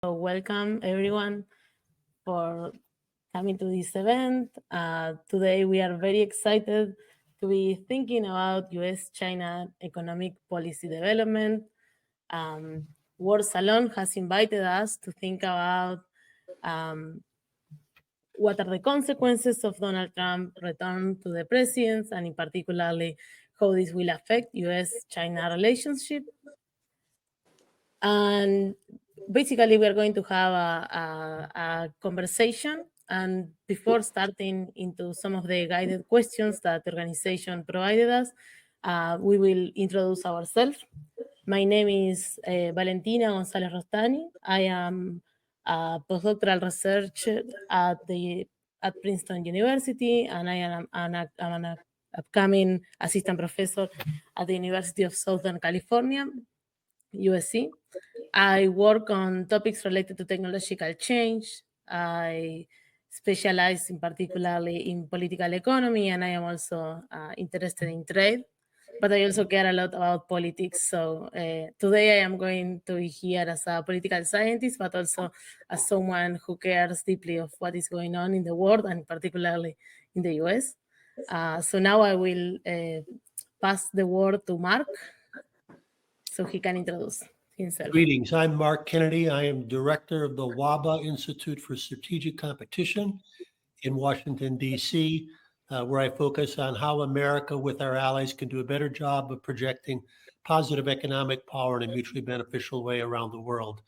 So welcome everyone for coming to this event. Today we are very excited to be thinking about U.S. China economic policy development. World Salon has invited us to think about um, what are the consequences of Donald Trump's return to the presidency, and in particularly how this will affect U.S. China relationship. And basically, we are going to have a conversation. And before starting into some of the guided questions that the organization provided us, we will introduce ourselves. My name is Valentina González Rostani. I am a postdoctoral researcher at Princeton University, and I am an upcoming assistant professor at the University of Southern California, USC. I work on topics related to technological change. I specialize in particularly in political economy, and I am also interested in trade. But I also care a lot about politics. So today I am going to be here as a political scientist, but also as someone who cares deeply of what is going on in the world, and particularly in the US. So now I will pass the word to Mark so he can introduce himself. Greetings. I'm Mark Kennedy. I am director of the WABA Institute for Strategic Competition in Washington, D.C., where I focus on how America with our allies can do a better job of projecting positive economic power in a mutually beneficial way around the world.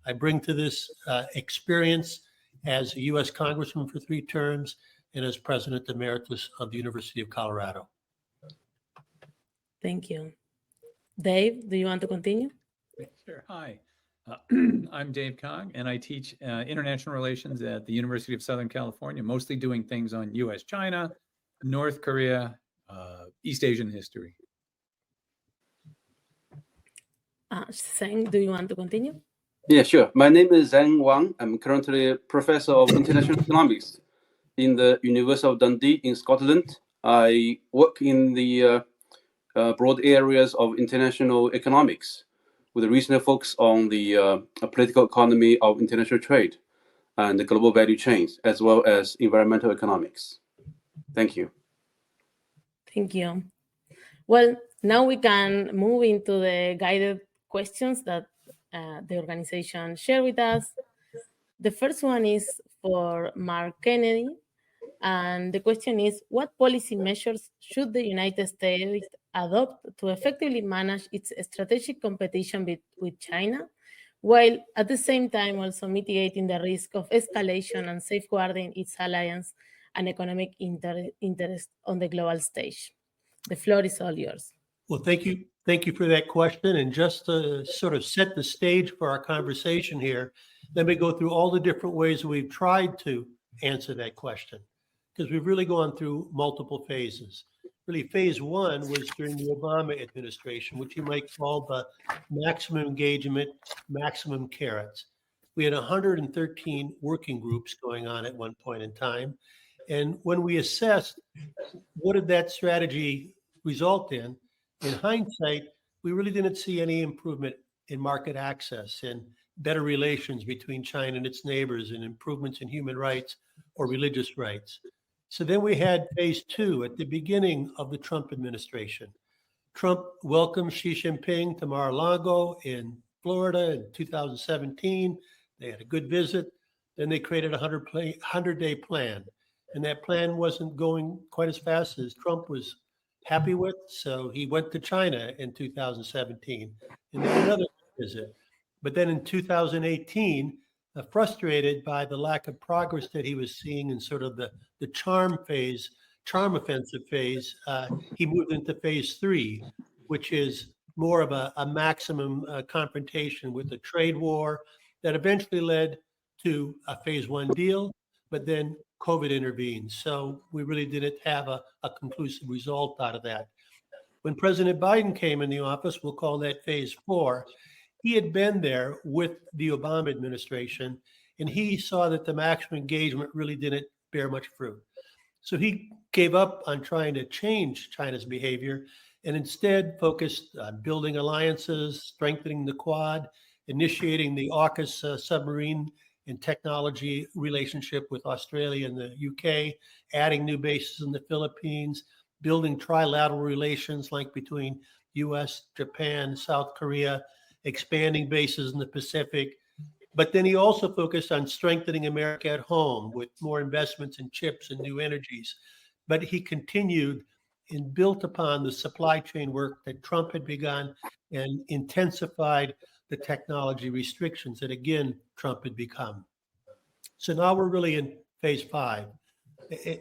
I bring to this experience as a U.S. Congressman for 3 terms and as President Emeritus of the University of Colorado. Thank you. Dave, do you want to continue? Sure. Hi, I'm Dave Kong, and I teach international relations at the University of Southern California, mostly doing things on U.S. China, North Korea, East Asian history. Zheng, do you want to continue? Yeah, sure. My name is Zheng Wang. I'm currently a professor of international economics in the University of Dundee in Scotland. I work in the broad areas of international economics, with a recent focus on the political economy of international trade and the global value chains, as well as environmental economics. Thank you. Thank you. Well, now we can move into the guided questions that the organization shared with us. The first one is for Mark Kennedy. And the question is, what policy measures should the United States adopt to effectively manage its strategic competition with China, while at the same time also mitigating the risk of escalation and safeguarding its alliance and economic interest on the global stage? The floor is all yours. Well, thank you. Thank you for that question. And just to sort of set the stage for our conversation here, let me go through all the different ways we've tried to answer that question, because we've really gone through multiple phases. Really, phase 1 was during the Obama administration, which you might call the maximum engagement, maximum carrots. We had 113 working groups going on at one point in time. And when we assessed what did that strategy result in hindsight, we really didn't see any improvement in market access and better relations between China and its neighbors and improvements in human rights or religious rights. So then we had phase 2 at the beginning of the Trump administration. Trump welcomed Xi Jinping to Mar-a-Lago in Florida in 2017. They had a good visit. Then they created a 100-day plan. And that plan wasn't going quite as fast as Trump was happy with. So he went to China in 2017 and then another visit. But then in 2018, frustrated by the lack of progress that he was seeing in sort of the charm offensive phase, he moved into phase 3, which is more of a maximum confrontation with a trade war that eventually led to a phase 1 deal, but then COVID intervened. So we really didn't have a conclusive result out of that. When President Biden came in the office, we'll call that phase 4, he had been there with the Obama administration, and he saw that the maximum engagement really didn't bear much fruit. So he gave up on trying to change China's behavior and instead focused on building alliances, strengthening the Quad, initiating the AUKUS submarine and technology relationship with Australia and the UK, adding new bases in the Philippines, building trilateral relations like between U.S., Japan, South Korea, expanding bases in the Pacific. But then he also focused on strengthening America at home with more investments in chips and new energies. But he continued and built upon the supply chain work that Trump had begun and intensified the technology restrictions that, again, Trump had become. So now we're really in phase 5.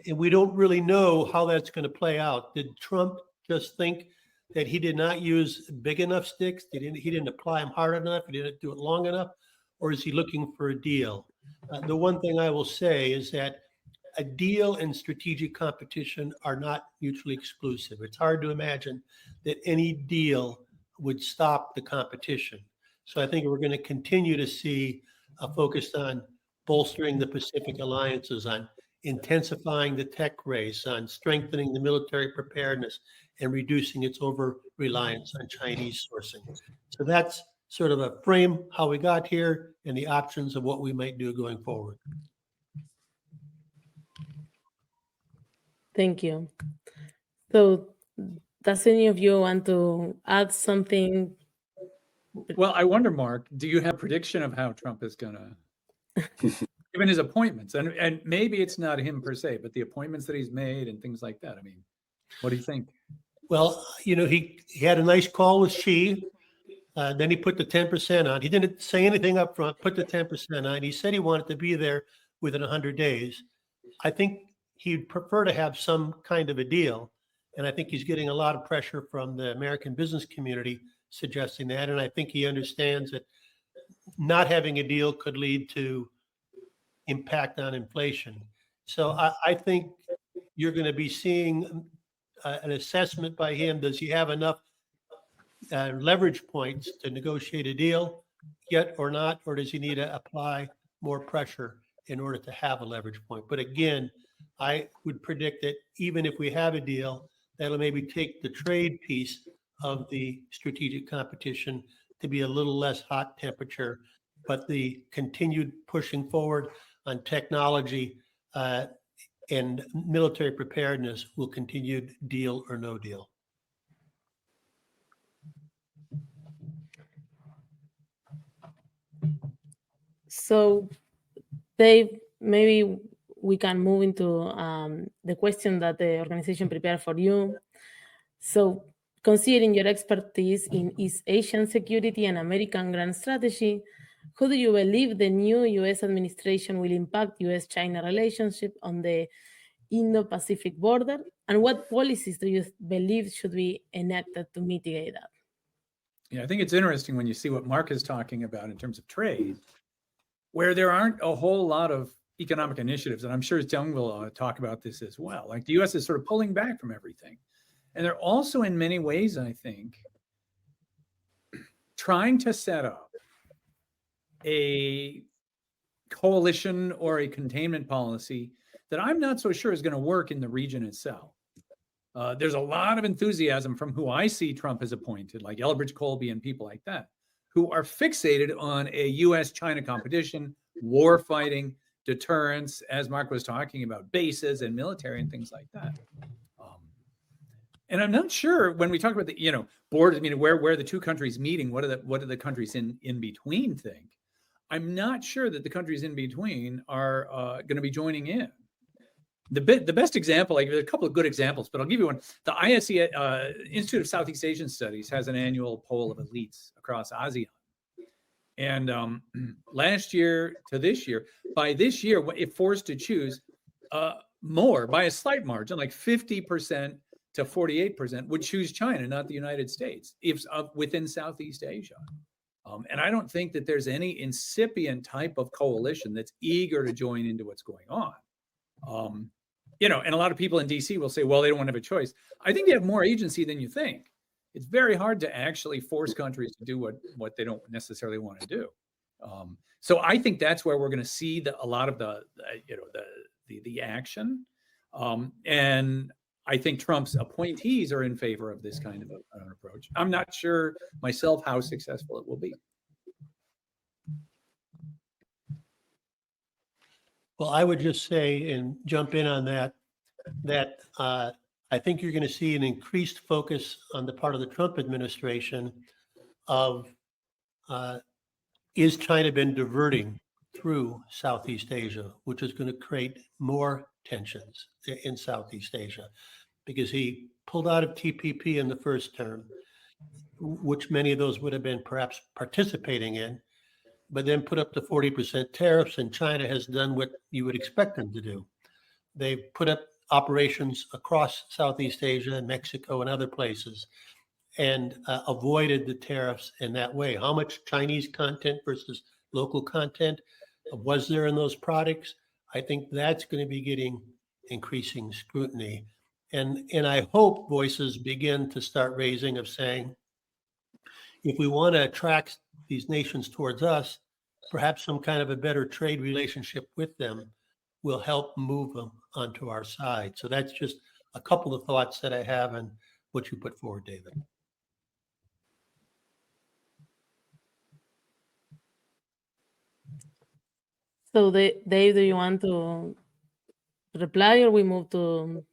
And we don't really know how that's going to play out. Did Trump just think that he did not use big enough sticks? He didn't apply them hard enough? He didn't do it long enough? Or is he looking for a deal? The one thing I will say is that a deal and strategic competition are not mutually exclusive. It's hard to imagine that any deal would stop the competition. So I think we're going to continue to see a focus on bolstering the Pacific alliances, on intensifying the tech race, on strengthening the military preparedness, and reducing its over-reliance on Chinese sourcing. So that's sort of a frame how we got here and the options of what we might do going forward. Thank you. So does any of you want to add something? Well, I wonder, Mark, do you have a prediction of how Trump is going to, given his appointments, and maybe it's not him per se, but the appointments that he's made and things like that? I mean, what do you think? Well, you know, he had a nice call with Xi. Then he put the 10% on. He didn't say anything up front, put the 10% on. He said he wanted to be there within 100 days. I think he'd prefer to have some kind of a deal. And I think he's getting a lot of pressure from the American business community suggesting that. And I think he understands that not having a deal could lead to impact on inflation. So I think you're going to be seeing an assessment by him. Does he have enough leverage points to negotiate a deal yet or not? Or does he need to apply more pressure in order to have a leverage point? But again, I would predict that even if we have a deal, that'll maybe take the trade piece of the strategic competition to be a little less hot temperature, but the continued pushing forward on technology and military preparedness will continue, deal or no deal. So Dave, maybe we can move into the question that the organization prepared for you. So considering your expertise in East Asian security and American grand strategy, how do you believe the new U.S. administration will impact U.S.-China relationship on the Indo-Pacific border? And what policies do you believe should be enacted to mitigate that? Yeah, I think it's interesting when you see what Mark is talking about in terms of trade, where there aren't a whole lot of economic initiatives. And I'm sure Jung will talk about this as well. Like the U.S. is sort of pulling back from everything. And they're also in many ways, I think, trying to set up a coalition or a containment policy that I'm not so sure is going to work in the region itself. There's a lot of enthusiasm from who I see Trump has appointed, like Elbridge Colby and people like that, who are fixated on a U.S.-China competition, war fighting, deterrence, as Mark was talking about, bases and military and things like that. And I'm not sure when we talk about the, borders, where the two countries meeting, what do the countries in between think? I'm not sure that the countries in between are going to be joining in. The best example, like there's a couple of good examples, but I'll give you one. The ISE, Institute of Southeast Asian Studies, has an annual poll of elites across ASEAN. And last year to this year, by this year, if forced to choose, more by a slight margin, like 50% to 48% would choose China, not the United States, if within Southeast Asia. And I don't think that there's any incipient type of coalition that's eager to join into what's going on. And a lot of people in DC will say, well, they don't want to have a choice. I think they have more agency than you think. It's very hard to actually force countries to do what they don't necessarily want to do. So I think that's where we're going to see a lot of the action. And I think Trump's appointees are in favor of this kind of an approach. I'm not sure myself how successful it will be. Well, I would just say and jump in on that I think you're going to see an increased focus on the part of the Trump administration of is China been diverting through Southeast Asia, which is going to create more tensions in Southeast Asia, because he pulled out of TPP in the first term, which many of those would have been perhaps participating in, but then put up the 40% tariffs, and China has done what you would expect them to do. They've put up operations across Southeast Asia and Mexico and other places and avoided the tariffs in that way. How much Chinese content versus local content was there in those products? I think that's going to be getting increasing scrutiny. And I hope voices begin to start raising of saying, if we want to attract these nations towards us, perhaps some kind of a better trade relationship with them will help move them onto our side. So that's just a couple of thoughts that I have on what you put forward, David. So, Dave, do you want to reply, or we move to?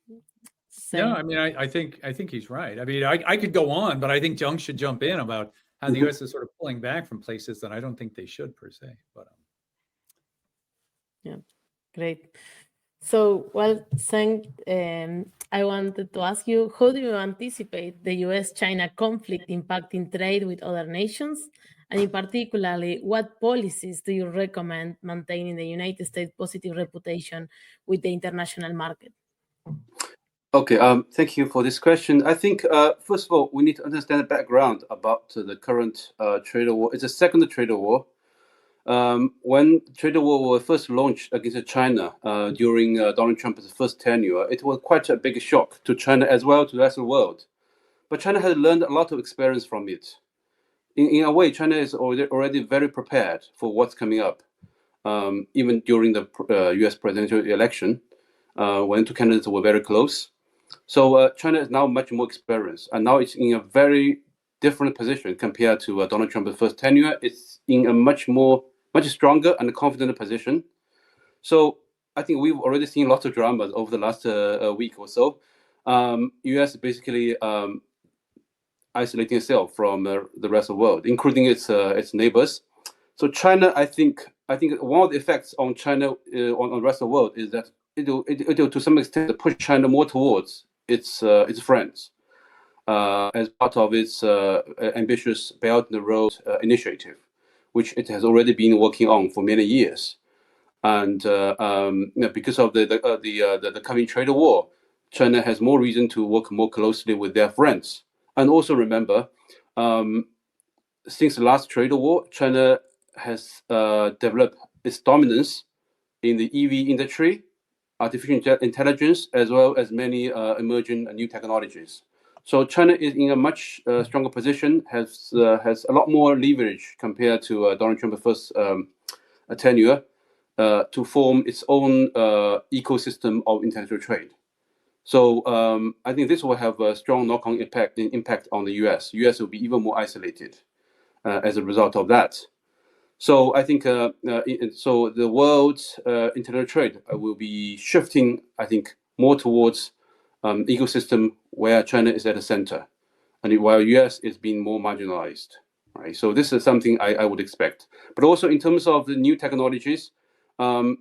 Yeah, I mean, I think he's right. I mean, I could go on, but I think Jung should jump in about how the U.S. is sort of pulling back from places that I don't think they should per se. But yeah, great. So, well, Zheng, I wanted to ask you, how do you anticipate the U.S.-China conflict impacting trade with other nations? And in particularly, what policies do you recommend maintaining the United States' positive reputation with the international market? Okay, thank you for this question. I think, first of all, we need to understand the background about the current trade war. It's a second trade war. When trade war was first launched against China during Donald Trump's first tenure, it was quite a big shock to China as well to the rest of the world. But China has learned a lot of experience from it. In a way, China is already very prepared for what's coming up. Even during the U.S. presidential election, when two candidates were very close. So China is now much more experienced, and now it's in a very different position compared to Donald Trump's first tenure. It's in a much stronger and confident position. So I think we've already seen lots of dramas over the last week or so. U.S. basically isolating itself from the rest of the world, including its neighbors. So China, I think one of the effects on China on the rest of the world is that it will to some extent push China more towards its friends as part of its ambitious Belt and Road initiative, which it has already been working on for many years. And because of the coming trade war, China has more reason to work more closely with their friends. And also remember, since the last trade war, China has developed its dominance in the EV industry, artificial intelligence, as well as many emerging new technologies. So China is in a much stronger position, has a lot more leverage compared to Donald Trump's first tenure to form its own ecosystem of international trade. So I think this will have a strong knock-on impact on the U.S. U.S. will be even more isolated as a result of that. So I think so the world's international trade will be shifting, I think, more towards ecosystem where China is at the center, and while U.S. is being more marginalized. Right. So this is something I would expect. But also in terms of the new technologies, China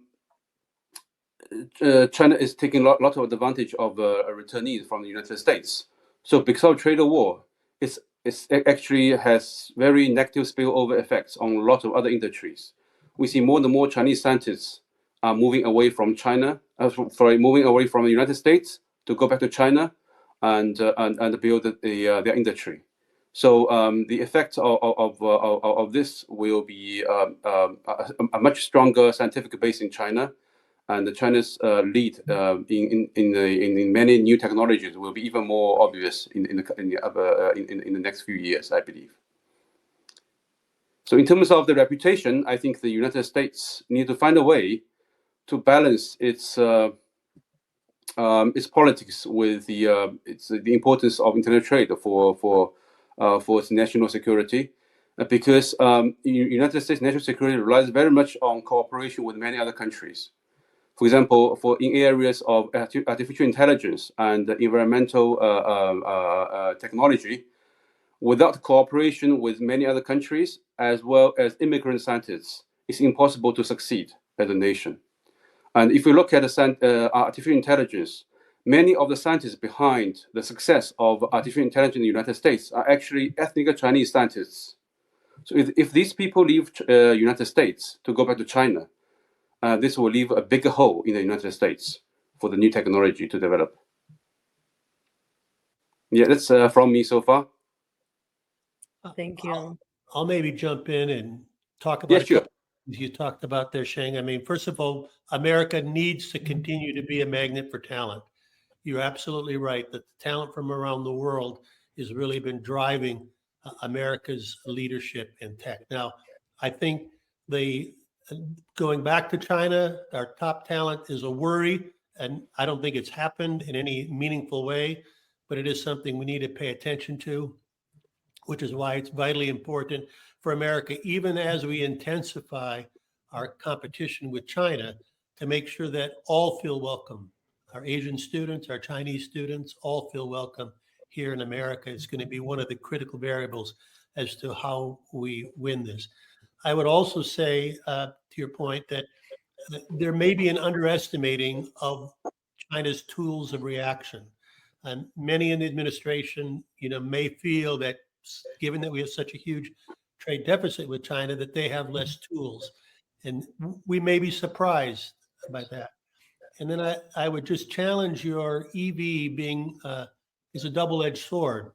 is taking a lot of advantage of returnees from the United States. So because of trade war, it actually has very negative spillover effects on a lot of other industries. We see more and more Chinese scientists are moving away from China, moving away from the United States to go back to China and build their industry. So the effect of this will be a much stronger scientific base in China, and China's lead in many new technologies will be even more obvious in the next few years, I believe. So in terms of the reputation, I think the United States need to find a way to balance its politics with the importance of international trade for its national security, because United States national security relies very much on cooperation with many other countries. For example, in areas of artificial intelligence and environmental technology, without cooperation with many other countries, as well as immigrant scientists, it's impossible to succeed as a nation. And if we look at artificial intelligence, many of the scientists behind the success of artificial intelligence in the United States are actually ethnic Chinese scientists. So if these people leave United States to go back to China, this will leave a bigger hole in the United States for the new technology to develop. Yeah, that's from me so far. Thank you. I'll maybe jump in and talk about Yeah, sure. you talked about there, Sheng. I mean, first of all, America needs to continue to be a magnet for talent. You're absolutely right that the talent from around the world has really been driving America's leadership in tech. Now, I think going back to China, our top talent is a worry, and I don't think it's happened in any meaningful way, but it is something we need to pay attention to, which is why it's vitally important for America, even as we intensify our competition with China, to make sure that all feel welcome. Our Asian students, our Chinese students, all feel welcome here in America. It's going to be one of the critical variables as to how we win this. I would also say, to your point, that there may be an underestimating of China's tools of reaction. And many in the administration, may feel that given that we have such a huge trade deficit with China, that they have less tools. And we may be surprised by that. And then I would just challenge your EV being is a double-edged sword,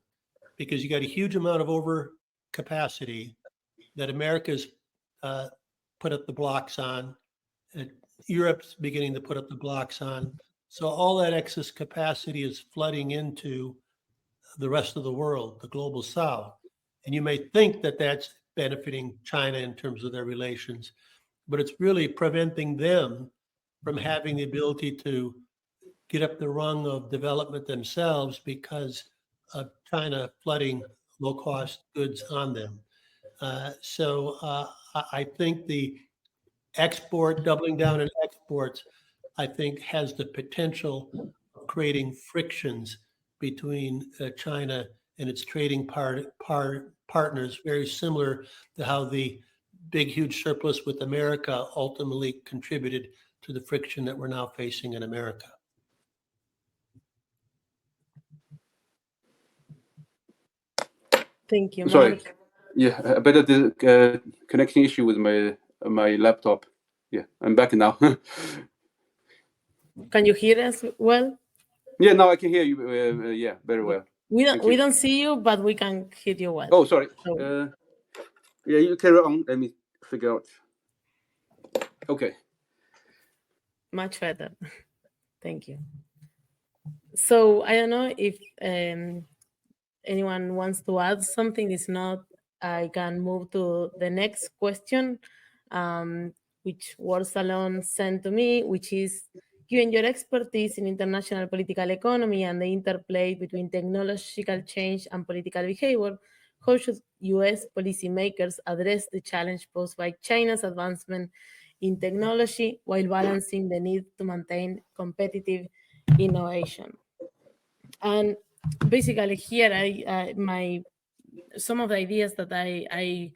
because you got a huge amount of overcapacity that America's put up the blocks on. Europe's beginning to put up the blocks on. So all that excess capacity is flooding into the rest of the world, the global south. And you may think that that's benefiting China in terms of their relations, but it's really preventing them from having the ability to get up the rung of development themselves because of China flooding low-cost goods on them. So I think the doubling down on exports, I think has the potential of creating frictions between China and its trading partners, very similar to how the big, huge surplus with America ultimately contributed to the friction that we're now facing in America. Thank you, Sorry. Mark. Yeah, a bit of the connection issue with my laptop. Yeah, I'm back now. Can you hear us well? Yeah, now I can hear you. Yeah, very well. We don't see you, but we can hear you well. Oh, sorry. So, Yeah, you carry on. Let me figure out. Okay. much better. Thank you. So I don't know if anyone wants to add something. If not, I can move to the next question, which Salon sent to me, which is, given your expertise in international political economy and the interplay between technological change and political behavior, how should U.S. policymakers address the challenge posed by China's advancement in technology while balancing the need to maintain competitive innovation? And basically here, some of the ideas that I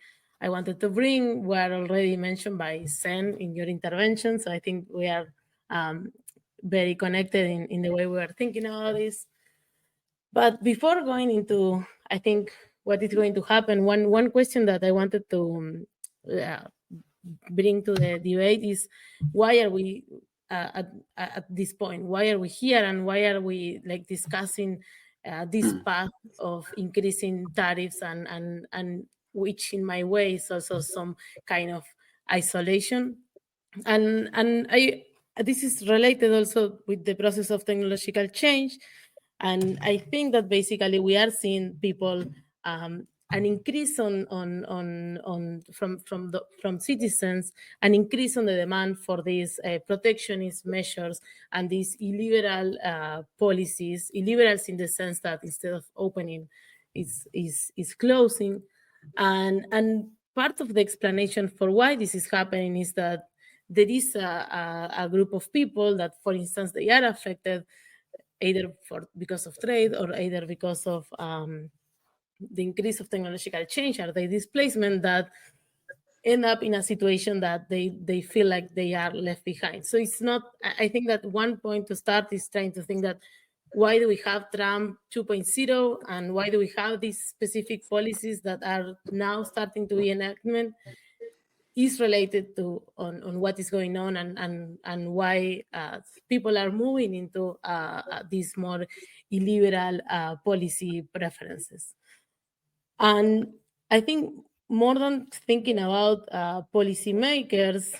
wanted to bring were already mentioned by Sen in your intervention. So I think we are very connected in the way we are thinking about this. But before going into, I think, what is going to happen, one question that I wanted to bring to the debate is, why are we at this point? Why are we here, and why are we discussing this path of increasing tariffs and which in my way is also some kind of isolation? And this is related also with the process of technological change. And I think that basically we are seeing people an increase from citizens, an increase on the demand for these protectionist measures and these illiberal policies, illiberals in the sense that instead of opening, is closing. And part of the explanation for why this is happening is that there is a group of people that, for instance, they are affected either because of trade or either because of the increase of technological change or the displacement, that end up in a situation that they feel like they are left behind. So it's not, I think that one point to start is trying to think that why do we have Trump 2.0 and why do we have these specific policies that are now starting to be enactment is related to on what is going on and why people are moving into these more illiberal policy preferences. And I think more than thinking about policymakers,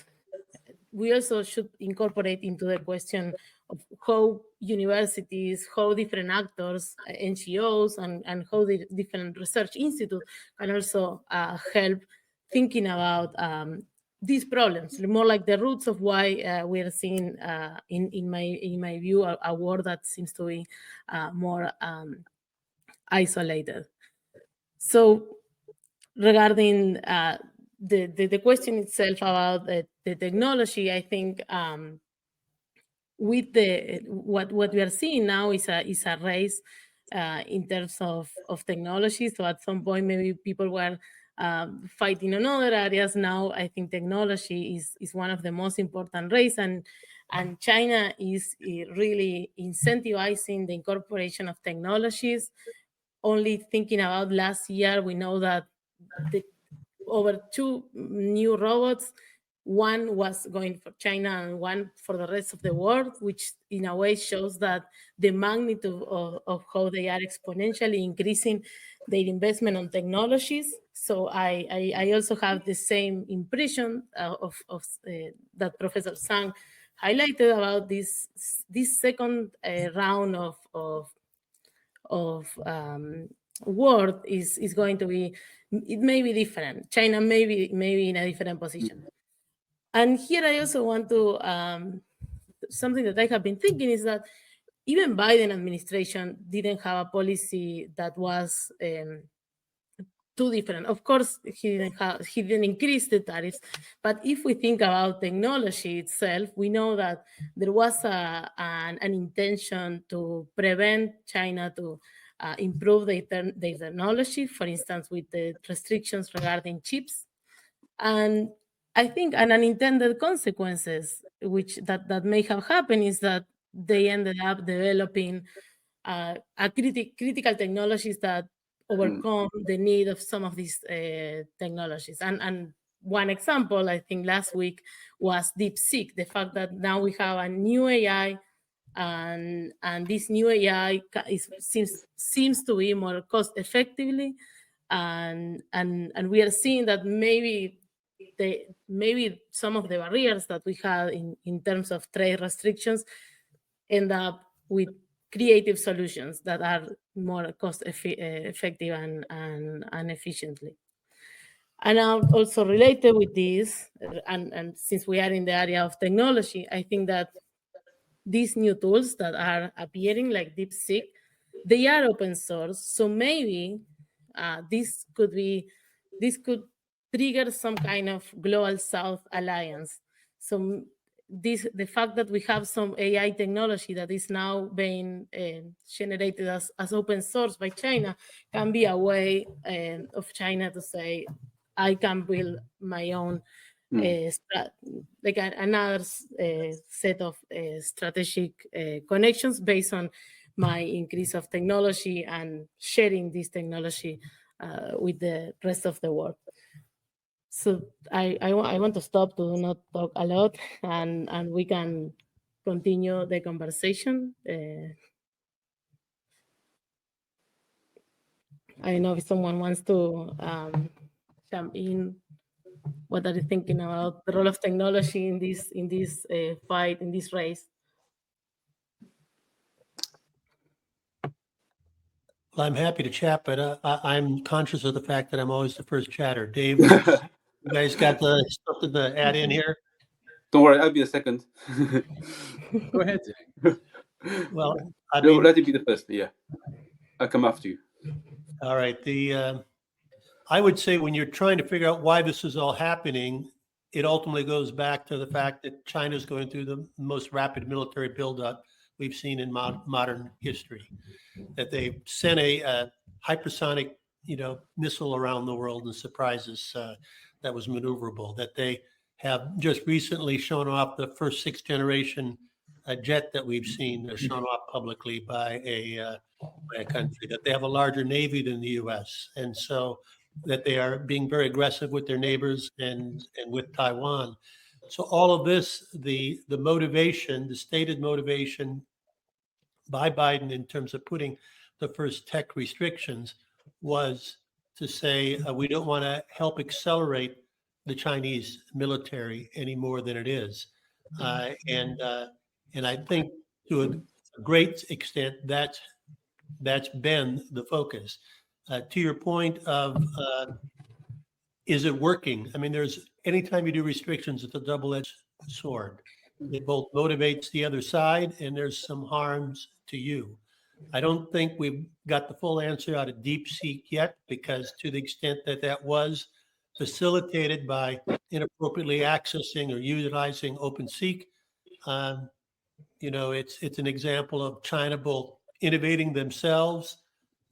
we also should incorporate into the question of how universities, how different actors, NGOs, and how the different research institutes can also help thinking about these problems, more like the roots of why we are seeing, in my view, a world that seems to be more isolated. So regarding the question itself about the technology, I think with what we are seeing now is a race in terms of technology. So at some point, maybe people were fighting on other areas. Now I think technology is one of the most important race, and China is really incentivizing the incorporation of technologies. Only thinking about last year, we know that over 2 new robots, one was going for China and one for the rest of the world, which in a way shows that the magnitude of how they are exponentially increasing their investment on technologies. So I also have the same impression of that Professor Sang highlighted about this second round of world is going to be, it may be different. China may be in a different position. And here I also want to, something that I have been thinking is that even Biden administration didn't have a policy that was too different. Of course, he didn't increase the tariffs, but if we think about technology itself, we know that there was an intention to prevent China to improve their technology, for instance, with the restrictions regarding chips. And I think an unintended consequences, which that may have happened, is that they ended up developing critical technologies that overcome the need of some of these technologies. And one example, I think last week, was DeepSeek, the fact that now we have a new AI, and this new AI seems to be more cost effectively, and we are seeing that maybe some of the barriers that we had in terms of trade restrictions end up with creative solutions that are more cost effective and efficiently. And also related with this, and since we are in the area of technology, I think that these new tools that are appearing, like DeepSeek, they are open source. So maybe this could trigger some kind of global South alliance. So the fact that we have some AI technology that is now being generated as open source by China can be a way of China to say, I can build my own like another set of strategic connections based on my increase of technology and sharing this technology with the rest of the world. So I want to stop to not talk a lot, and we can continue the conversation. I don't know if someone wants to jump in. What are you thinking about the role of technology in this fight, in this race? Well, I'm happy to chat, but I'm conscious of the fact that I'm always the first chatter. Dave, you guys got something to add in here? Don't worry, I'll be the second. Go ahead, Zhang. Well, let it be the first. Yeah, I'll come after you. All right. I would say when you're trying to figure out why this is all happening, it ultimately goes back to the fact that China is going through the most rapid military buildup we've seen in modern history. That they sent a hypersonic, missile around the world and surprises that was maneuverable. That they have just recently shown off the first 6th generation jet that we've seen shown off publicly by a country. That they have a larger navy than the U.S. and so that they are being very aggressive with their neighbors and with Taiwan. So all of this, the motivation, the stated motivation by Biden in terms of putting the first tech restrictions was to say we don't want to help accelerate the Chinese military any more than it is, and I think to a great extent that's been the focus. To your point of is it working? I mean, anytime you do restrictions, it's a double-edged sword. It both motivates the other side and there's some harms to you. I don't think we've got the full answer out of DeepSeek yet, because to the extent that that was facilitated by inappropriately accessing or utilizing OpenSeek, it's an example of China both innovating themselves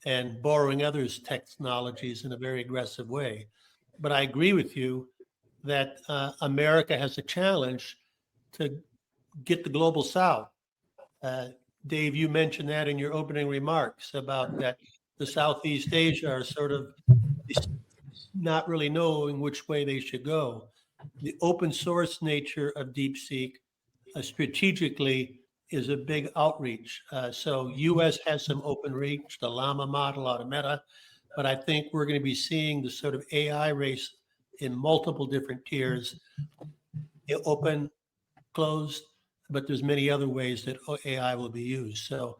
and borrowing others' technologies in a very aggressive way. But I agree with you that America has a challenge to get the global south. Dave, you mentioned that in your opening remarks about that the Southeast Asia are sort of not really knowing which way they should go. The open source nature of DeepSeek strategically is a big outreach. So U.S. has some open reach, the Llama model out of Meta, but I think we're going to be seeing the sort of AI race in multiple different tiers, open, closed, but there's many other ways that AI will be used. So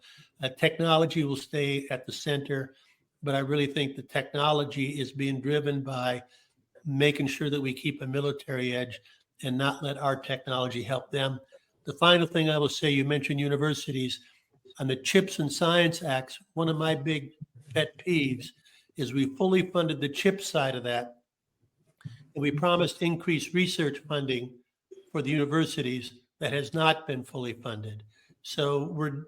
technology will stay at the center, but I really think the technology is being driven by making sure that we keep a military edge and not let our technology help them. The final thing I will say, you mentioned universities. On the CHIPS and Science Acts, one of my big pet peeves is we fully funded the CHIPS side of that, and we promised increased research funding for the universities that has not been fully funded. So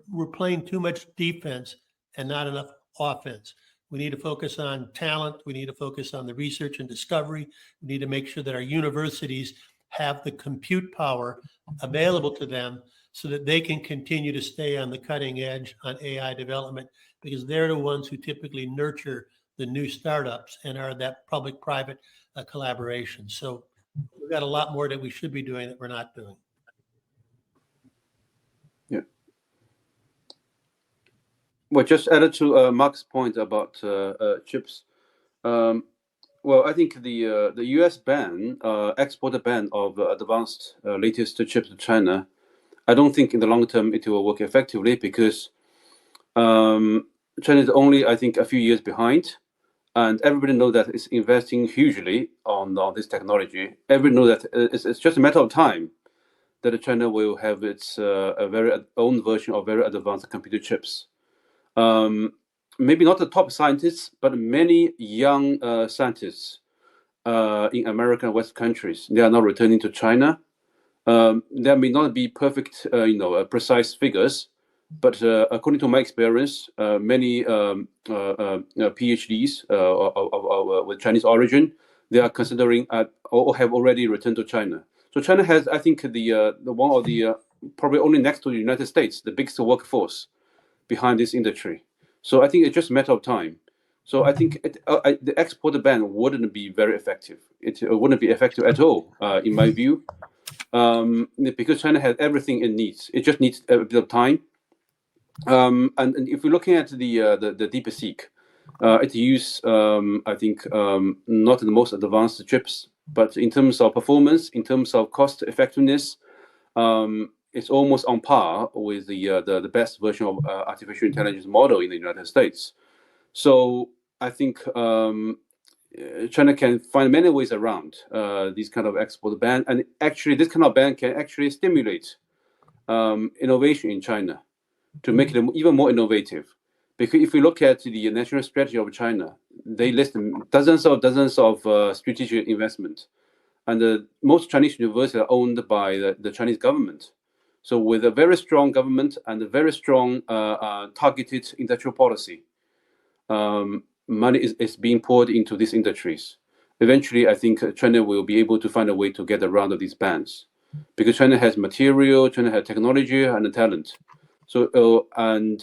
we're playing too much defense and not enough offense. We need to focus on talent. We need to focus on the research and discovery. We need to make sure that our universities have the compute power available to them so that they can continue to stay on the cutting edge on AI development, because they're the ones who typically nurture the new startups and are that public-private collaboration. So we've got a lot more that we should be doing that we're not doing. Yeah. Well, just added to Mark's point about chips. Well, I think the U.S. ban, export ban of advanced latest chips to China, I don't think in the long term it will work effectively, because China is only, I think, a few years behind, and everybody knows that it's investing hugely on this technology. Everybody knows that it's just a matter of time that China will have its a very own version of very advanced computer chips. Maybe not the top scientists, but many young scientists in American and West countries, they are now returning to China. There may not be perfect, precise figures, but according to my experience, many PhDs with Chinese origin, they are considering or have already returned to China. So China has, I think, the one of the probably only next to the United States, the biggest workforce behind this industry. So I think it's just a matter of time. So I think the export ban wouldn't be very effective. It wouldn't be effective at all, in my view, because China has everything it needs. It just needs a bit of time. And if we're looking at the DeepSeek, it uses, I think, not the most advanced chips, but in terms of performance, in terms of cost effectiveness, it's almost on par with the best version of artificial intelligence model in the United States. So I think China can find many ways around these kind of export ban, and actually this kind of ban can actually stimulate innovation in China to make it even more innovative. Because if we look at the national strategy of China, they list dozens of strategic investment And most Chinese universities are owned by the Chinese government. So with a very strong government and a very strong targeted industrial policy, money is being poured into these industries. Eventually, I think China will be able to find a way to get around of these bans, because China has material, China has technology and talent. So with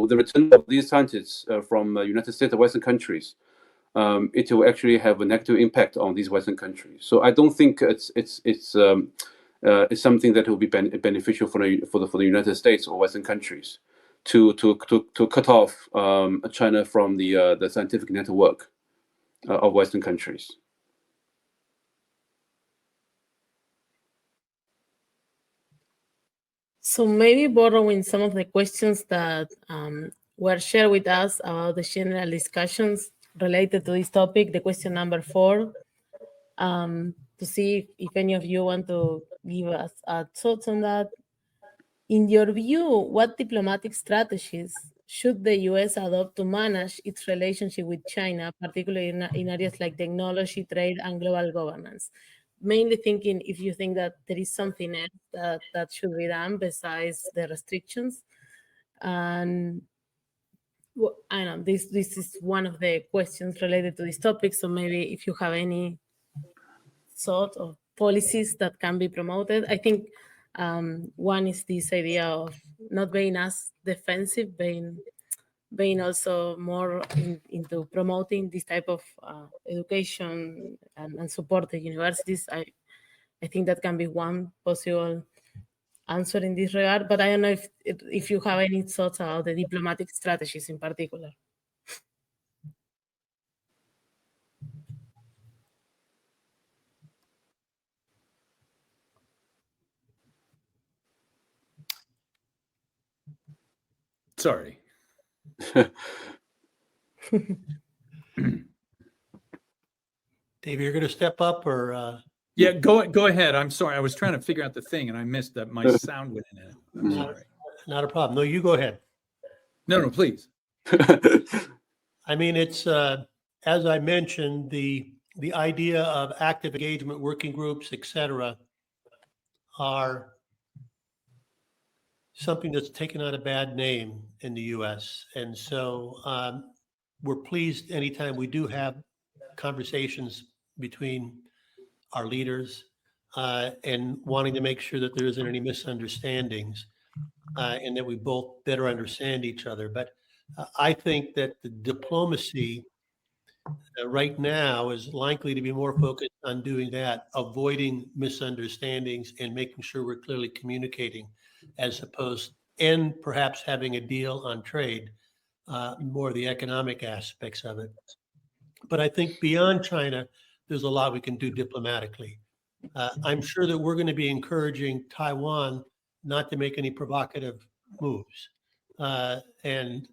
the return of these scientists from United States or Western countries, it will actually have a negative impact on these Western countries. So I don't think it's something that will be beneficial for the United States or Western countries to cut off China from the scientific network of Western countries. So maybe borrowing some of the questions that were shared with us about the general discussions related to this topic, the question number 4, to see if any of you want to give us thoughts on that. In your view, what diplomatic strategies should the U.S. adopt to manage its relationship with China, particularly in areas like technology, trade, and global governance? Mainly thinking if you think that there is something else that should be done besides the restrictions. And I know this is one of the questions related to this topic. So maybe if you have any sort of policies that can be promoted, I think one is this idea of not being as defensive, being also more into promoting this type of education and support the universities. I think that can be one possible answer in this regard, but I don't know if you have any thoughts about the diplomatic strategies in particular. Sorry. Dave, you're going to step up or? Yeah, go ahead. I'm sorry. I was trying to figure out the thing and I missed that my sound went in it. I'm sorry. Not a problem. No, you go ahead. No, please. I mean, it's, as I mentioned, the idea of active engagement, working groups, et cetera, are something that's taken on a bad name in the U.S. And so we're pleased anytime we do have conversations between our leaders and wanting to make sure that there isn't any misunderstandings and that we both better understand each other. But I think that the diplomacy right now is likely to be more focused on doing that, avoiding misunderstandings and making sure we're clearly communicating, as opposed and perhaps having a deal on trade, more of the economic aspects of it. But I think beyond China, there's a lot we can do diplomatically. I'm sure that we're going to be encouraging Taiwan not to make any provocative moves and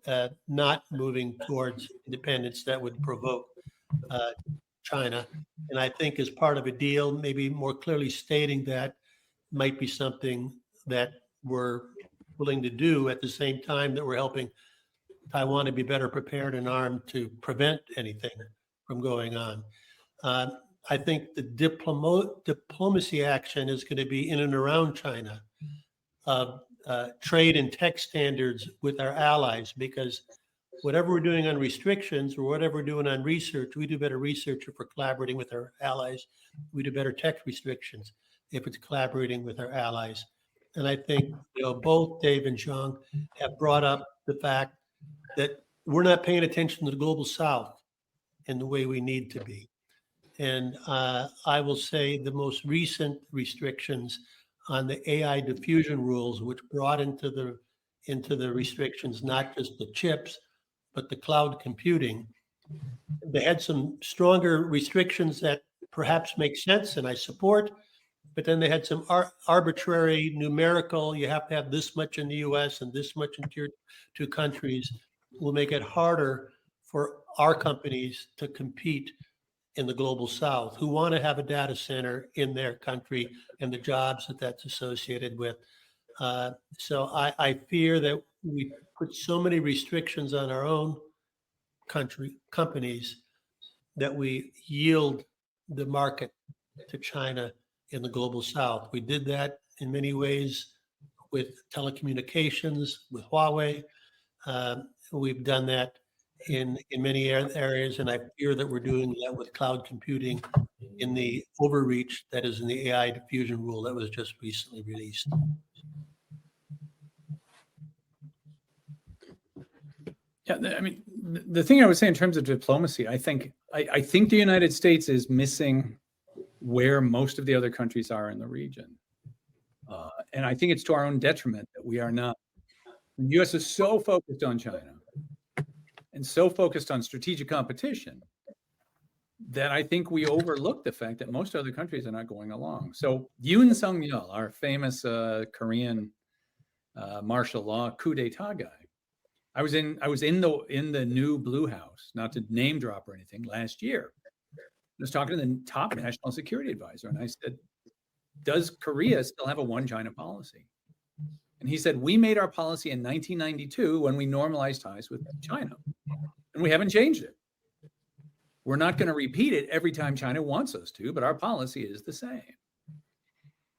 not moving towards independence that would provoke China. And I think as part of a deal, maybe more clearly stating that might be something that we're willing to do at the same time that we're helping Taiwan to be better prepared and armed to prevent anything from going on. I think the diplomacy action is going to be in and around China, trade and tech standards with our allies, because whatever we're doing on restrictions or whatever we're doing on research, we do better research if we're collaborating with our allies. We do better tech restrictions if it's collaborating with our allies. And I think both Dave and Zhang have brought up the fact that we're not paying attention to the global South in the way we need to be. And I will say the most recent restrictions on the AI diffusion rules, which brought into the restrictions not just the chips, but the cloud computing. They had some stronger restrictions that perhaps make sense and I support, but then they had some arbitrary numerical, you have to have this much in the US and this much in tier 2 countries, will make it harder for our companies to compete in the global South who want to have a data center in their country and the jobs that that's associated with. So I fear that we put so many restrictions on our own companies that we yield the market to China in the global south. We did that in many ways with telecommunications, with Huawei. We've done that in many areas, and I fear that we're doing that with cloud computing in the overreach that is in the AI diffusion rule that was just recently released. Yeah, I mean, the thing I would say in terms of diplomacy, I think the United States is missing where most of the other countries are in the region. And I think it's to our own detriment that we are not. The U.S. is so focused on China and so focused on strategic competition that I think we overlook the fact that most other countries are not going along. So Yoon Sung-yeol, our famous Korean martial law coup d'etat guy, I was in the new Blue House, not to name drop or anything, last year. I was talking to the top national security advisor, and I said, does Korea still have a one China policy? And he said, we made our policy in 1992 when we normalized ties with China, and we haven't changed it. We're not going to repeat it every time China wants us to, but our policy is the same.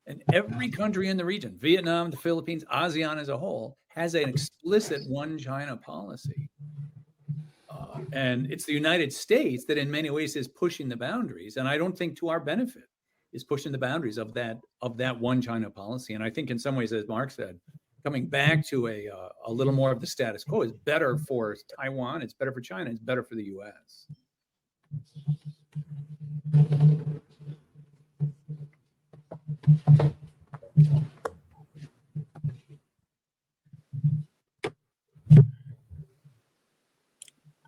And every country in the region, Vietnam, the Philippines, ASEAN as a whole, has an explicit one China policy. And it's the United States that in many ways is pushing the boundaries. And I don't think to our benefit is pushing the boundaries of that one China policy. And I think in some ways, as Mark said, coming back to a little more of the status quo is better for Taiwan, it's better for China, it's better for the US.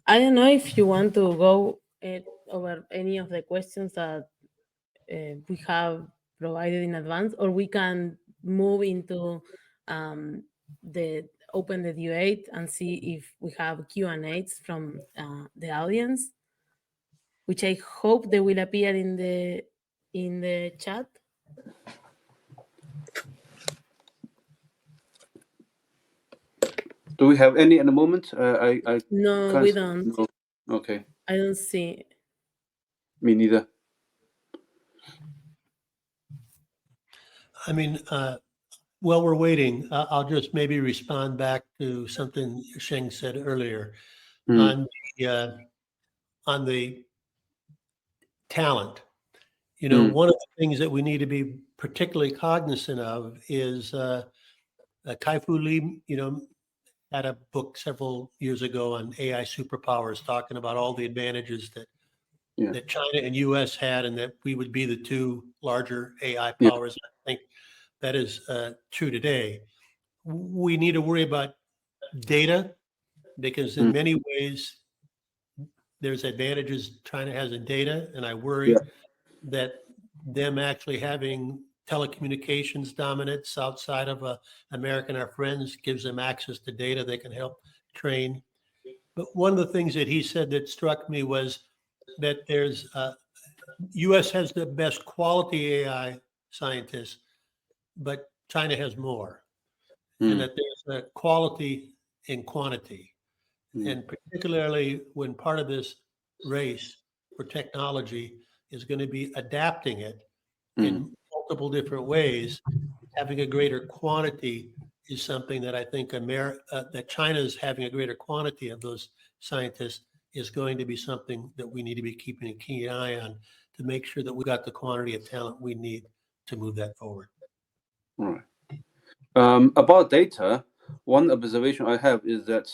I don't know if you want to go over any of the questions that we have provided in advance, or we can move into the open the debate and see if we have Q&As from the audience, which I hope they will appear in the chat. Do we have any at the moment? No, we don't. No. Okay. I don't see. Me neither. I mean, while we're waiting, I'll just maybe respond back to something Sheng said earlier on the talent. You know, one of the things that we need to be particularly cognizant of is Kai-Fu Lee, you know, had a book several years ago on AI superpowers, talking about all the advantages that China and U.S. had, and that we would be the two larger AI powers. I think that is true today. We need to worry about data, because in many ways there's advantages China has in data, and I worry that them actually having telecommunications dominance outside of America and our friends gives them access to data they can help train. But one of the things that he said that struck me was that there's U.S. has the best quality AI scientists, but China has more, and that there's a quality in quantity. And particularly when part of this race for technology is going to be adapting it in multiple different ways, having a greater quantity is something that I think that China is having a greater quantity of those scientists is going to be something that we need to be keeping a keen eye on to make sure that we got the quantity of talent we need to move that forward. All right. About data, one observation I have is that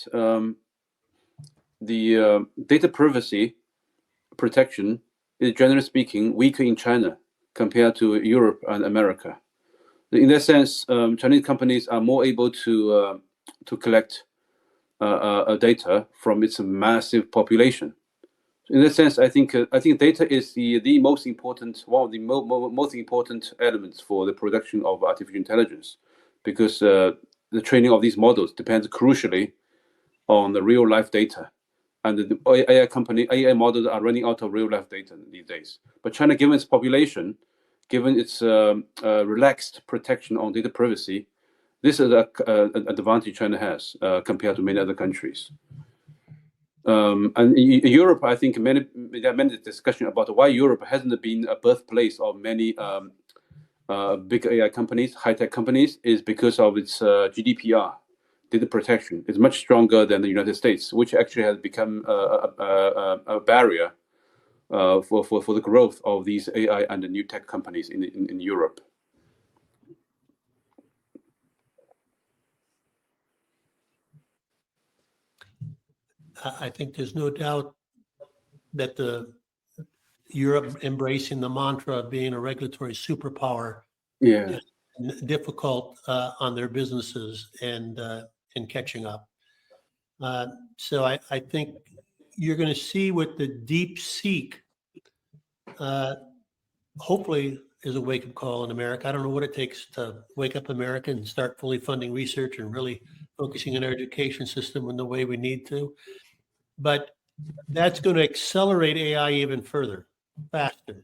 the data privacy protection is, generally speaking, weaker in China compared to Europe and America. In that sense, Chinese companies are more able to collect data from its massive population. In that sense, I think data is the most important, one of the most important elements for the production of artificial intelligence, because the training of these models depends crucially on the real life data, and the AI models are running out of real life data these days. But China, given its population, given its relaxed protection on data privacy, this is an advantage China has compared to many other countries. And Europe, I think there are many discussion about why Europe hasn't been a birthplace of many big AI companies, high-tech companies, is because of its GDPR, data protection. It's much stronger than the United States, which actually has become a barrier for the growth of these AI and the new tech companies in Europe. I think there's no doubt that Europe embracing the mantra of being a regulatory superpower Yeah. is difficult on their businesses and catching up. So I think you're going to see with the DeepSeek, hopefully is a wake-up call in America. I don't know what it takes to wake up America and start fully funding research and really focusing on our education system in the way we need to. But that's going to accelerate AI even further, faster,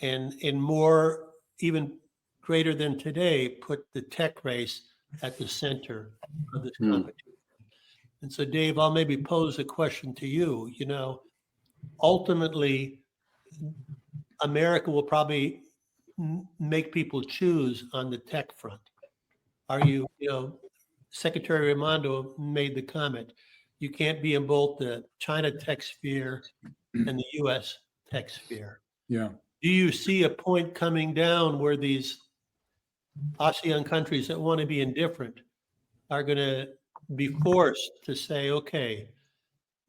and in more, even greater than today, put the tech race at the center of this competition. And so, Dave, I'll maybe pose a question to you. You know, ultimately, America will probably make people choose on the tech front. You know, Secretary Raimondo made the comment, you can't be in both the China tech sphere and the U.S. tech sphere. Yeah. Do you see a point coming down where these ASEAN countries that want to be indifferent are going to be forced to say, okay,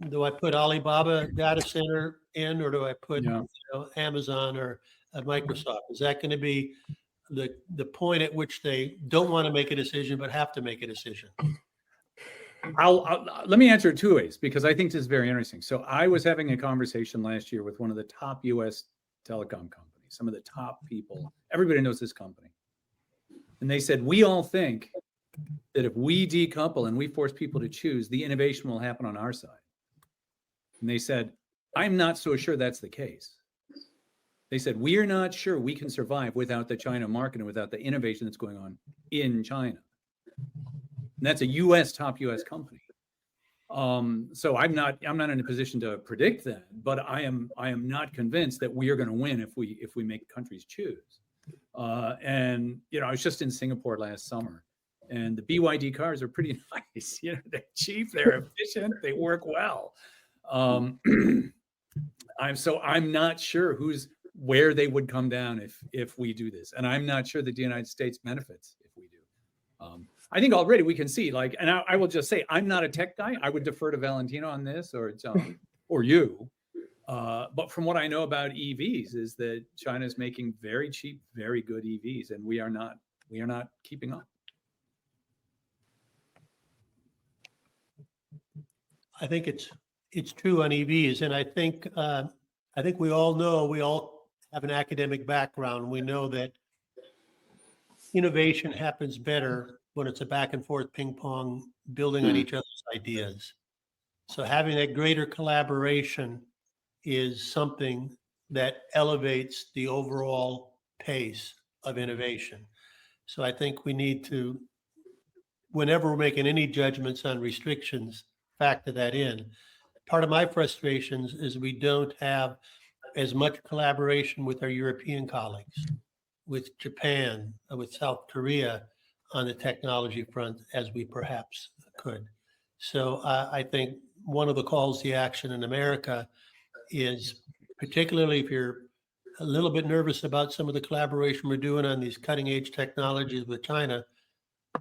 do I put Alibaba data center in, or do I put Amazon or Microsoft? Is that going to be the point at which they don't want to make a decision but have to make a decision? Let me answer it two ways, because I think this is very interesting. So I was having a conversation last year with one of the top U.S. telecom companies, some of the top people. Everybody knows this company. And they said, we all think that if we decouple and we force people to choose, the innovation will happen on our side. And they said, I'm not so sure that's the case. They said, we're not sure we can survive without the China market and without the innovation that's going on in China. And that's a top U.S. company. So I'm not in a position to predict that, but I am not convinced that we are going to win if we make countries choose. And you know, I was just in Singapore last summer, and the BYD cars are pretty nice. You know, they're cheap, they're efficient, they work well. I'm not sure where they would come down if we do this, and I'm not sure that the United States benefits if we do. I think already we can see, like, and I will just say, I'm not a tech guy. I would defer to Valentino on this, or John, or you. But from what I know about EVs is that China is making very cheap, very good EVs, and we are not keeping up. I think it's true on EVs, and I think we all have an academic background. We know that innovation happens better when it's a back and forth ping pong, building on each other's ideas. So having that greater collaboration is something that elevates the overall pace of innovation. So I think we need to, whenever we're making any judgments on restrictions, factor that in. Part of my frustrations is we don't have as much collaboration with our European colleagues, with Japan, with South Korea on the technology front as we perhaps could. So I think one of the calls to action in America is, particularly if you're a little bit nervous about some of the collaboration we're doing on these cutting edge technologies with China,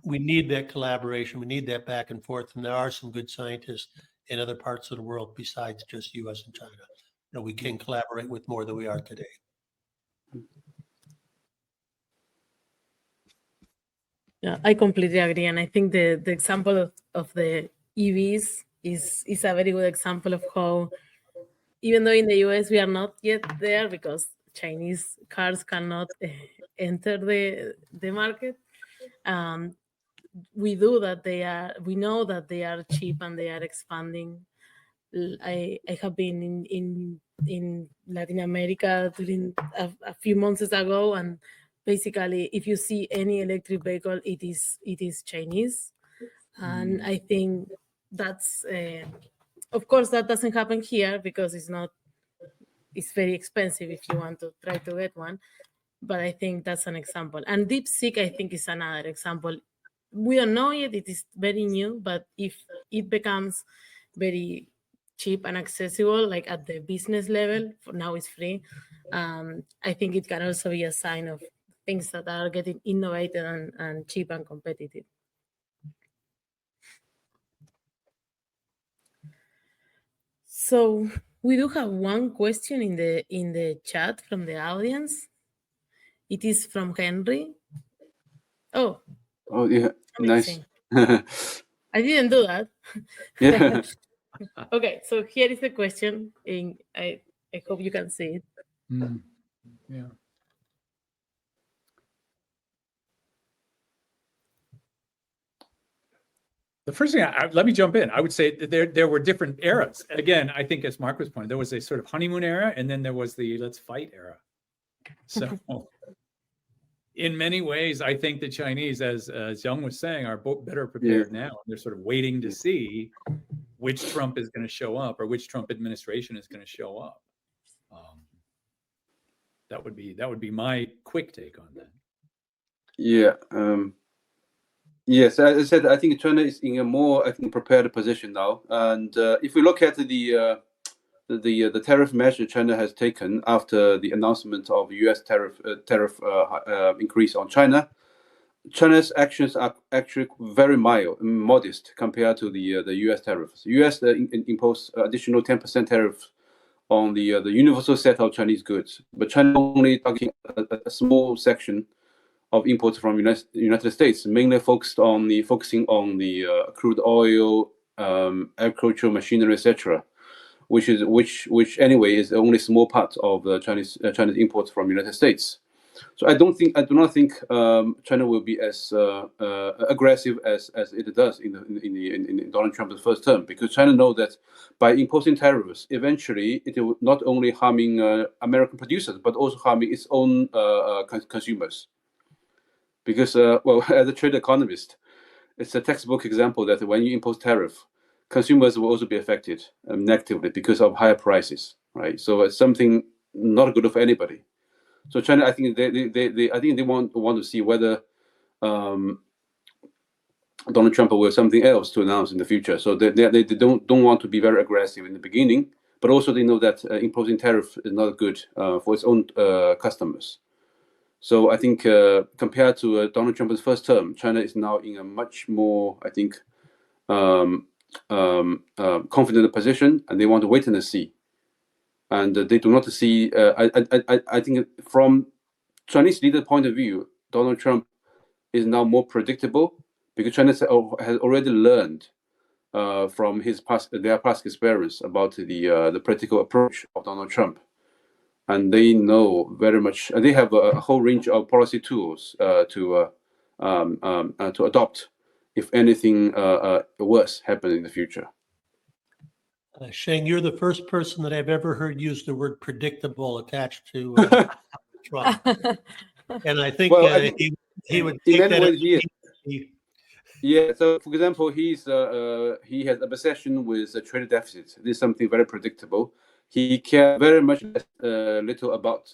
we need that collaboration. We need that back and forth. And there are some good scientists in other parts of the world besides just US and China that we can collaborate with more than we are today. Yeah, I completely agree. And I think the example of the EVs is a very good example of how, even though in the US we are not yet there because Chinese cars cannot enter the market, we know that they are cheap and they are expanding. I have been in Latin America during a few months ago, and basically, if you see any electric vehicle, it is Chinese, and I think that's Of course, that doesn't happen here because it's very expensive if you want to try to get one. But I think that's an example. And DeepSeek, I think, is another example. We don't know yet, it is very new, but if it becomes very cheap and accessible, like at the business level, for now it's free, I think it can also be a sign of things that are getting innovated and cheap and competitive. So we do have one question in the chat from the audience. It is from Henry. Oh, yeah, amazing. nice. I didn't do that. Yeah. Okay, so here is the question. I hope you can see it. Yeah. The first thing, let me jump in. I would say that there were different eras. Again, I think as Mark was pointing, there was a sort of honeymoon era, and then there was the let's fight era. So in many ways, I think the Chinese, as Young was saying, are better prepared now. They're sort of waiting to see which Trump is going to show up or which Trump administration is going to show up. That would be my quick take on that. Yeah. Yes, as I said, I think China is in a more, I think, prepared position now. And if we look at the tariff measure China has taken after the announcement of U.S. tariff increase on China, China's actions are actually very modest compared to the U.S. tariffs. U.S. Imposed additional 10% tariff on the universal set of Chinese goods, but China only targeting a small section of imports from United States, mainly focusing on the crude oil, agricultural machinery, etc., which anyway is only a small part of the Chinese imports from United States. So I do not think China will be as aggressive as it does in Donald Trump's first term, because China knows that by imposing tariffs, eventually it will not only harming American producers but also harming its own consumers. Because as a trade economist, it's a textbook example that when you impose tariff, consumers will also be affected negatively because of higher prices, right? So it's something not good for anybody. So China, I think they want to see whether Donald Trump will have something else to announce in the future. So they don't want to be very aggressive in the beginning, but also they know that imposing tariff is not good for its own customers. So I think compared to Donald Trump's first term, China is now in a much more, I think, confident position, and they want to wait and see. And they do not see. I think from Chinese leader point of view, Donald Trump is now more predictable because China has already learned from their past experience about the political approach of Donald Trump, and they know very much. They have a whole range of policy tools to adopt if anything worse happens in the future. Sheng, you're the first person that I've ever heard use the word predictable attached to Trump. And I think he would take in that many ways, yeah. So, for example, he has an obsession with trade deficits. This is something very predictable. He cares very much little about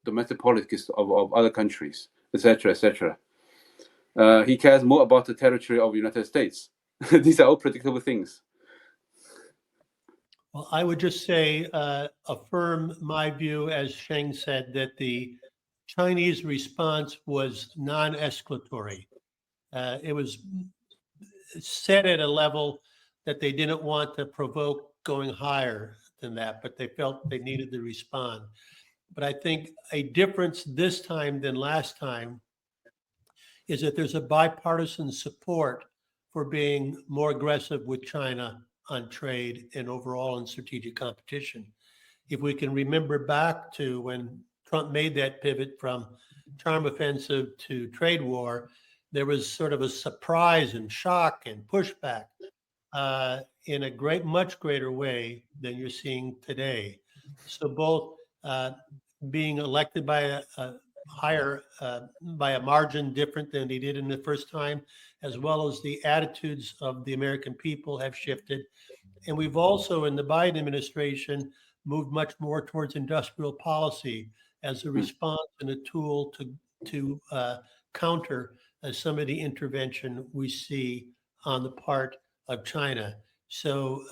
domestic politics of other countries, etc., etc. He cares more about the territory of the United States. These are all predictable things. Well, I would just say, affirm my view, as Sheng said, that the Chinese response was non-escalatory. It was set at a level that they didn't want to provoke going higher than that, but they felt they needed to respond. But I think a difference this time than last time is that there's a bipartisan support for being more aggressive with China on trade and overall in strategic competition. If we can remember back to when Trump made that pivot from charm offensive to trade war, there was sort of a surprise and shock and pushback in a much greater way than you're seeing today. So both being elected by by a margin different than he did in the first time, as well as the attitudes of the American people have shifted. And we've also, in the Biden administration, moved much more towards industrial policy as a response and a tool to counter some of the intervention we see on the part of China. So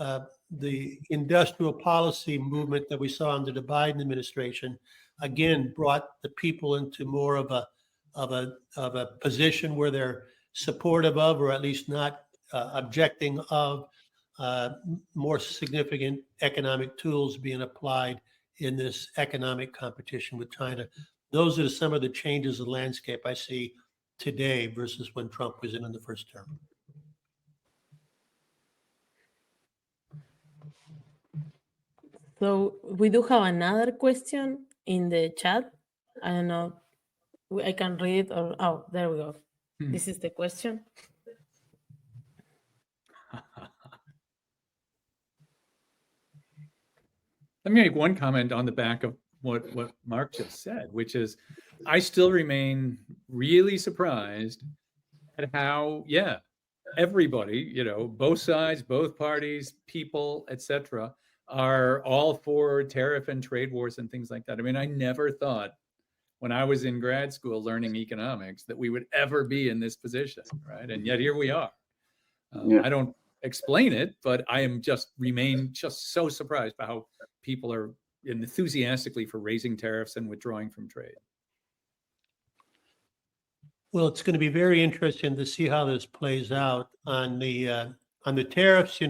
the industrial policy movement that we saw under the Biden administration, again, brought the people into more of a position where they're supportive of, or at least not objecting of, more significant economic tools being applied in this economic competition with China. Those are some of the changes in the landscape I see today versus when Trump was in the first term. So we do have another question in the chat. I don't know, I can read or, oh, there we go. This is the question. Let me make one comment on the back of what Mark just said, which is I still remain really surprised at how, everybody, both sides, both parties, people, etc., are all for tariff and trade wars and things like that. I mean, I never thought when I was in grad school learning economics that we would ever be in this position, right? And yet here we are. I don't explain it, but I am remain so surprised by how people are enthusiastically for raising tariffs and withdrawing from trade. Well, it's going to be very interesting to see how this plays out on the tariffs.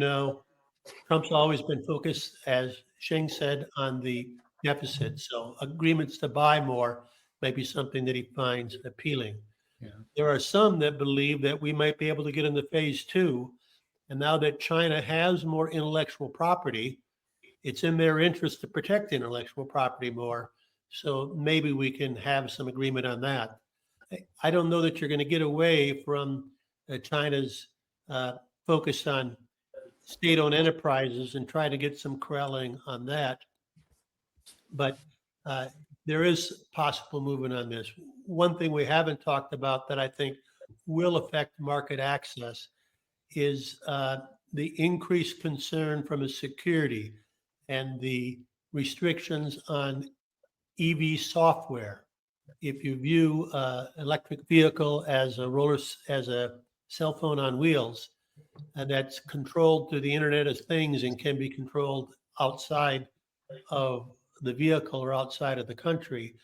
Trump's always been focused, as Sheng said, on the deficit. So agreements to buy more may be something that he finds appealing. Yeah. There are some that believe that we might be able to get into phase two. And now that China has more intellectual property, it's in their interest to protect intellectual property more. So maybe we can have some agreement on that. I don't know that you're going to get away from China's focus on state-owned enterprises and try to get some corralling on that. But there is possible movement on this. One thing we haven't talked about that I think will affect market access is the increased concern from a security and the restrictions on EV software. If you view electric vehicle as a cell phone on wheels, and that's controlled through the Internet of Things and can be controlled outside of the vehicle or outside of the country,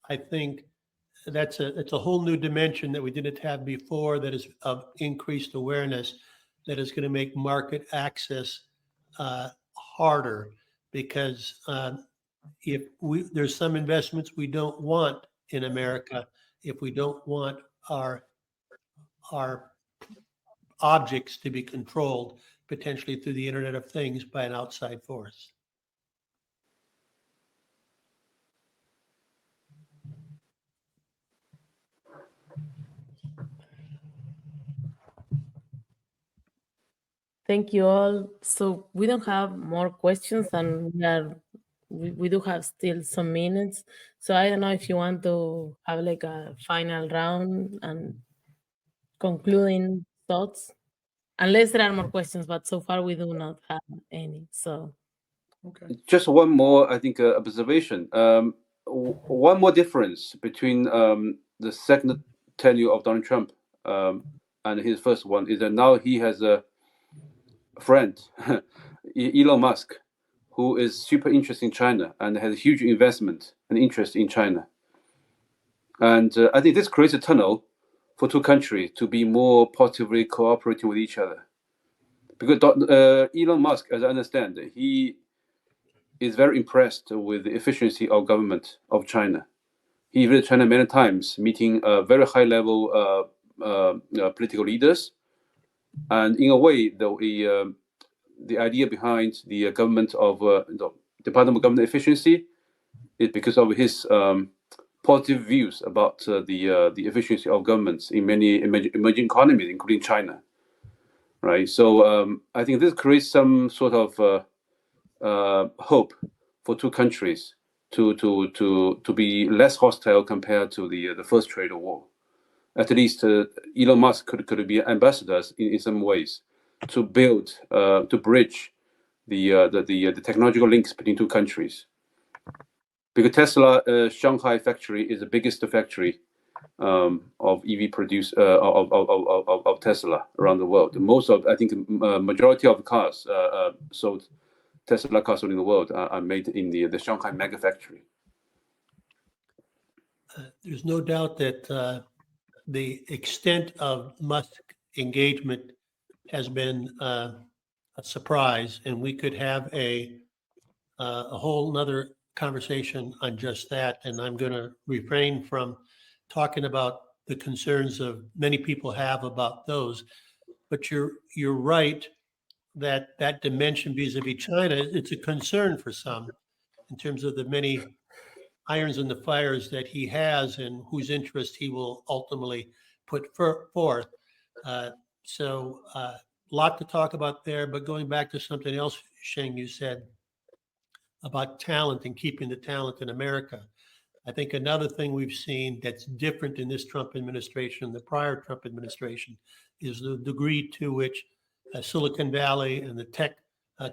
I think it's a whole new dimension that we didn't have before that is of increased awareness that is going to make market access harder, because if there's some investments we don't want in America, if we don't want our objects to be controlled potentially through the Internet of Things by an outside force. Thank you all. So we don't have more questions, and we do have still some minutes. So I don't know if you want to have like a final round and concluding thoughts, unless there are more questions, but so far we do not have any. So okay, just one more, I think, observation. One more difference between the second tenure of Donald Trump and his first one is that now he has a friend, Elon Musk, who is super interested in China and has a huge investment and interest in China. And I think this creates a tunnel for two countries to be more positively cooperating with each other. Because Elon Musk, as I understand, he is very impressed with the efficiency of government of China. He visited China many times, meeting very high-level political leaders. And in a way, though, the idea behind the government of the Department of Government Efficiency is because of his positive views about the efficiency of governments in many emerging economies, including China. Right. So I think this creates some sort of hope for two countries to be less hostile compared to the first trade war. At least Elon Musk could be ambassadors in some ways to build, to bridge the technological links between two countries. Because Tesla Shanghai factory is the biggest factory of EV of Tesla around the world. Most of, I think, majority of cars sold, Tesla cars sold in the world are made in the Shanghai mega factory. There's no doubt that the extent of Musk engagement has been a surprise, and we could have a whole nother conversation on just that. And I'm going to refrain from talking about the concerns of many people have about those. But you're right that that dimension vis-a-vis China, it's a concern for some in terms of the many irons in the fires that he has and whose interest he will ultimately put forth. So a lot to talk about there, but going back to something else, Sheng, you said about talent and keeping the talent in America. I think another thing we've seen that's different in this Trump administration and the prior Trump administration is the degree to which Silicon Valley and the tech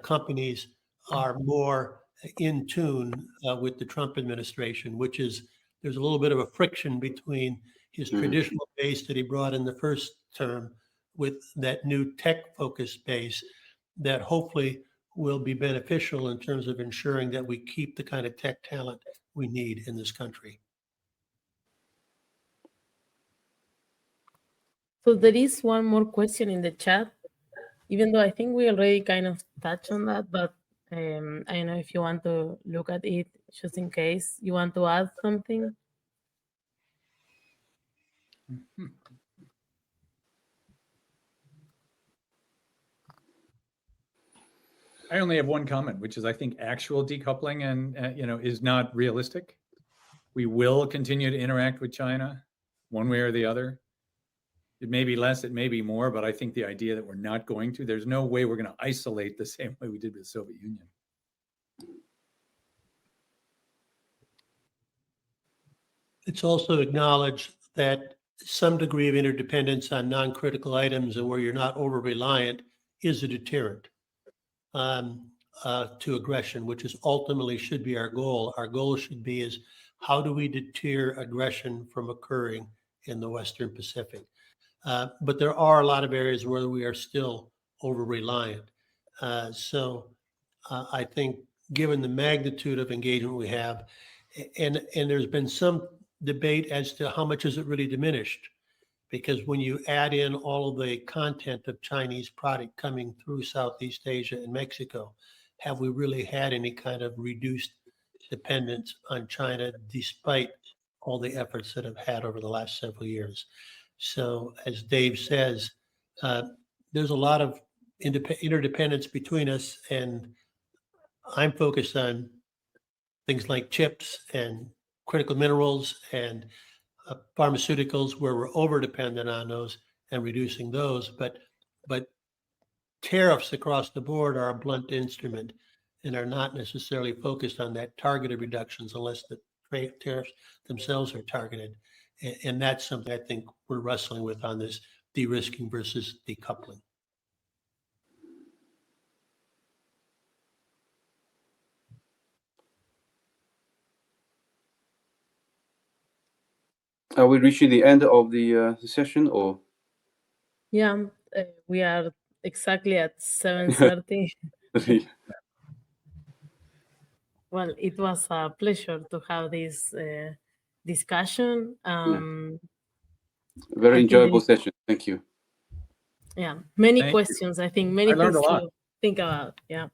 companies are more in tune with the Trump administration, which is, there's a little bit of a friction between his traditional base that he brought in the first term with that new tech-focused base that hopefully will be beneficial in terms of ensuring that we keep the kind of tech talent we need in this country. So there is one more question in the chat, even though I think we already kind of touched on that, but I don't know if you want to look at it just in case you want to add something. I only have one comment, which is I think actual decoupling and is not realistic. We will continue to interact with China one way or the other. It may be less, it may be more, but I think the idea that we're not going to, there's no way we're going to isolate the same way we did with the Soviet Union. It's also acknowledged that some degree of interdependence on non-critical items and where you're not over-reliant is a deterrent to aggression, which is ultimately should be our goal. Our goal should be is how do we deter aggression from occurring in the Western Pacific? But there are a lot of areas where we are still over-reliant. So I think given the magnitude of engagement we have, and there's been some debate as to how much is it really diminished, because when you add in all of the content of Chinese product coming through Southeast Asia and Mexico, have we really had any kind of reduced dependence on China despite all the efforts that have had over the last several years? So as Dave says, there's a lot of interdependence between us, and I'm focused on things like chips and critical minerals and pharmaceuticals where we're over dependent on those and reducing those, but tariffs across the board are a blunt instrument and are not necessarily focused on that targeted reductions unless the tariffs themselves are targeted. And that's something I think we're wrestling with on this de-risking versus decoupling. Are we reaching the end of the session, or? Yeah, we are exactly at 7:30. Well, it was a pleasure to have this discussion. Very enjoyable session. Thank you. Yeah, many Thank questions. I think many I learned things a lot. to think about. Yeah.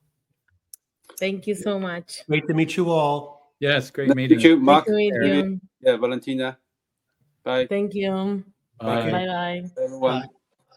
Thank you so much. Great to meet you all. Yes, great Nice to meeting meet you, you. Mark. Nice to meet you. Yeah, Valentina. Bye. Thank you. Bye. Bye-bye. Everyone. Bye.